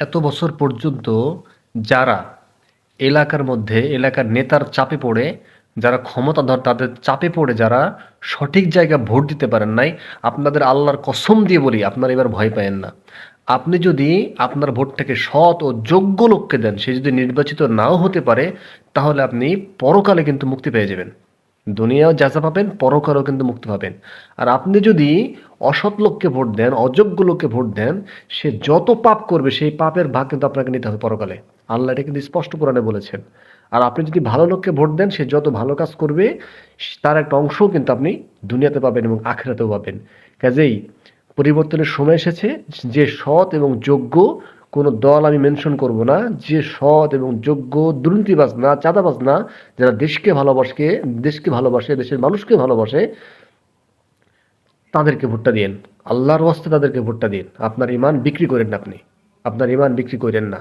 এত বছর পর্যন্ত যারা এলাকার নেতার চাপে পড়ে, যারা ক্ষমতাধর তাদের চাপে পড়ে যারা সঠিক জায়গায় ভোট দিতে পারেন নাই, আপনাদের আল্লাহর কসম দিয়ে বলি আপনারা এবার ভয় পায়েন না। আপনি যদি আপনার ভোটটাকে সৎ ও যোগ্য লোককে দেন, সে যদি নির্বাচিত নাও হতে পারে, তাহলে আপনি পরকালে কিন্তু মুক্তি পেয়ে যাবেন। দুনিয়াও যাচা পাবেন, পরকালেও কিন্তু মুক্তি পাবেন। আর আপনি যদি অসৎ লোককে ভোট দেন, অযোগ্য লোককে ভোট দেন, সে যত পাপ করবে সেই পাপের ভাগ কিন্তু আপনাকে নিতে হবে পরকালে। আল্লাহ এটা কিন্তু স্পষ্ট কোরআনে বলেছেন। আর আপনি যদি ভালো লোককে ভোট দেন, সে যত ভালো কাজ করবে তার একটা অংশও কিন্তু আপনি দুনিয়াতে পাবেন এবং আখিরাতেও পাবেন। কাজেই পরিবর্তনের সময় এসেছে। যে সৎ এবং যোগ্য, কোনো দল আমি মেনশন করব না, যে সৎ এবং যোগ্য, দুর্নীতিবাজ না, চাঁদাবাজ না, যারা দেশকে ভালোবাসে, দেশের মানুষকে ভালোবাসে, তাদেরকে ভোটটা দিন। আল্লাহর ওয়াস্তে তাদেরকে ভোটটা দিন। আপনার ইমান বিক্রি করেন না, আপনার ইমান বিক্রি করেন না।